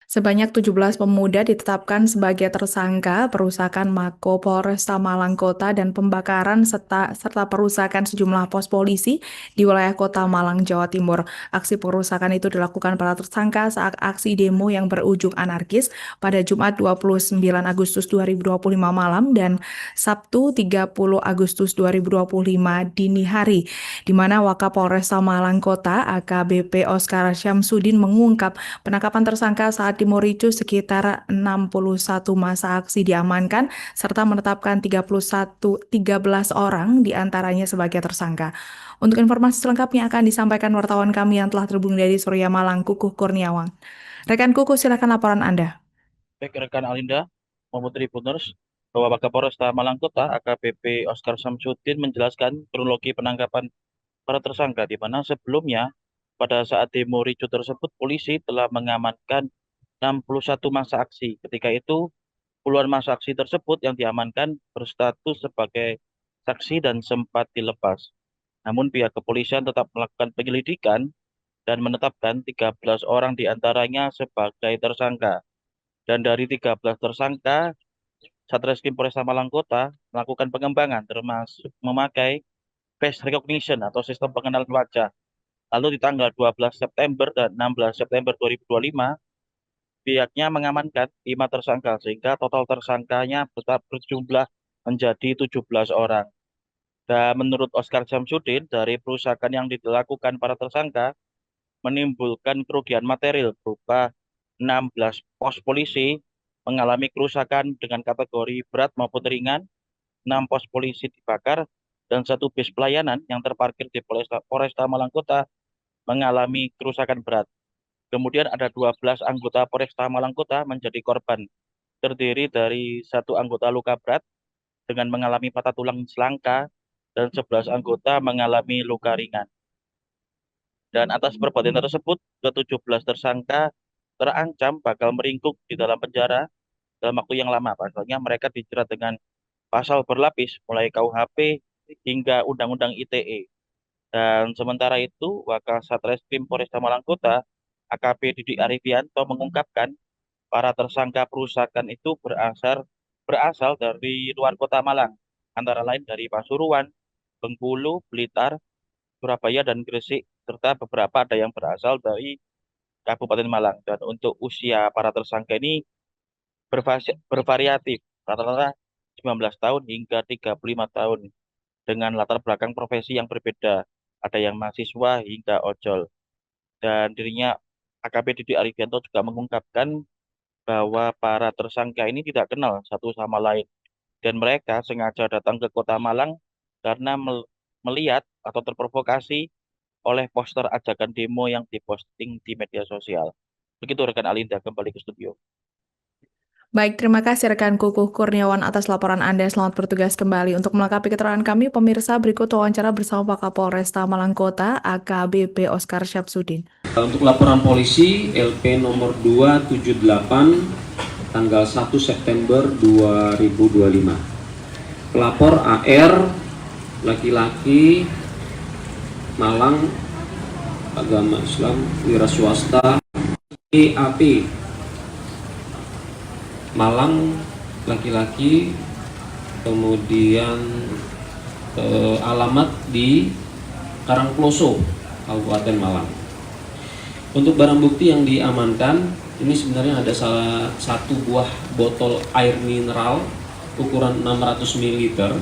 Sebanyak 17 pemuda ditetapkan sebagai tersangka perusakan Mako Polresta Malang Kota dan pembakaran serta perusakan sejumlah pos polisi di wilayah Kota Malang, Jawa Timur. Aksi perusakan itu dilakukan para tersangka saat aksi demo yang berujung anarkis pada Jumat 29 Agustus 2025 malam dan Sabtu 30 Agustus 2025 dini hari, di mana Wakapolresta Malang Kota AKBP Oskar Syamsuddin mengungkap penangkapan tersangka saat di Moricu sekitar 61 masa aksi diamankan serta menetapkan 13 orang diantaranya sebagai tersangka. Untuk informasi selengkapnya akan disampaikan wartawan kami yang telah terhubung dari Surya Malang, Kukuh Kurniawan. Rekan Kukuh, silakan laporan Anda. Baik rekan Alinda maupun Tribuners, bahwa Wakapolresta Malang Kota AKBP Oskar Samsudin menjelaskan kronologi penangkapan para tersangka, di mana sebelumnya pada saat demo ricu tersebut polisi telah mengamankan 61 massa aksi. Ketika itu puluhan massa aksi tersebut yang diamankan berstatus sebagai saksi dan sempat dilepas. Namun pihak kepolisian tetap melakukan penyelidikan dan menetapkan 13 orang diantaranya sebagai tersangka. Dan dari 13 tersangka, Satreskrim Polresta Malang Kota melakukan pengembangan termasuk memakai face recognition atau sistem pengenalan wajah. Lalu di tanggal 12 September dan 16 September 2025, pihaknya mengamankan 5 tersangka sehingga total tersangkanya tetap berjumlah menjadi 17 orang. Dan menurut Oskar Syamsuddin, dari perusakan yang dilakukan para tersangka menimbulkan kerugian material berupa 16 pos polisi mengalami kerusakan dengan kategori berat maupun ringan, 6 pos polisi dibakar, dan 1 bis pelayanan yang terparkir di Polresta Malang Kota mengalami kerusakan berat. Kemudian ada 12 anggota Polresta Malang Kota menjadi korban, terdiri dari 1 anggota luka berat dengan mengalami patah tulang selangka dan 11 anggota mengalami luka ringan. Dan atas perbuatan tersebut, ke-17 tersangka terancam bakal meringkuk di dalam penjara dalam waktu yang lama. Pasalnya mereka dijerat dengan pasal berlapis, mulai KUHP hingga Undang-Undang ITE. Dan sementara itu, Wakasatreskim Polresta Malang Kota, AKP Didi Arifianto mengungkapkan para tersangka perusakan itu berasal dari luar kota Malang, antara lain dari Pasuruan, Bengkulu, Blitar, Surabaya, dan Gresik, serta beberapa ada yang berasal dari Kabupaten Malang. Dan untuk usia para tersangka ini bervariatif, rata-rata 19 tahun hingga 35 tahun, dengan latar belakang profesi yang berbeda. Ada yang mahasiswa hingga ojol. Dan dirinya AKP Didi Arifianto juga mengungkapkan bahwa para tersangka ini tidak kenal satu sama lain. Dan mereka sengaja datang ke kota Malang karena melihat atau terprovokasi oleh poster ajakan demo yang diposting di media sosial. Begitu rekan Alinda, kembali ke studio. Baik, terima kasih rekan Kukuh Kurniawan atas laporan Anda. Selamat bertugas kembali. Untuk melengkapi keterangan kami, pemirsa, berikut wawancara bersama Wakapolresta Malang Kota, AKBP Oskar Syamsuddin. Untuk laporan polisi LP nomor 278 tanggal 1 September 2025. Pelapor AR, laki-laki, Malang, agama Islam, wira swasta. EAP, Malang, laki-laki, kemudian alamat di Karangploso, Kabupaten Malang. Untuk barang bukti yang diamankan, ini sebenarnya ada salah satu buah botol air mineral ukuran 600 ml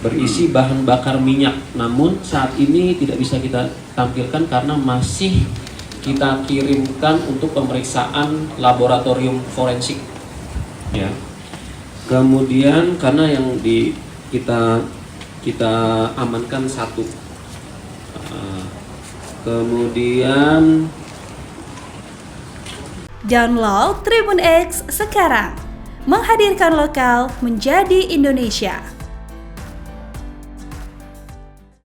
berisi bahan bakar minyak. Namun saat ini tidak bisa kita tampilkan karena masih kita kirimkan untuk pemeriksaan laboratorium forensik. Ya. Kemudian karena yang kita amankan satu. Kemudian download Tribun X sekarang, menghadirkan lokal menjadi Indonesia.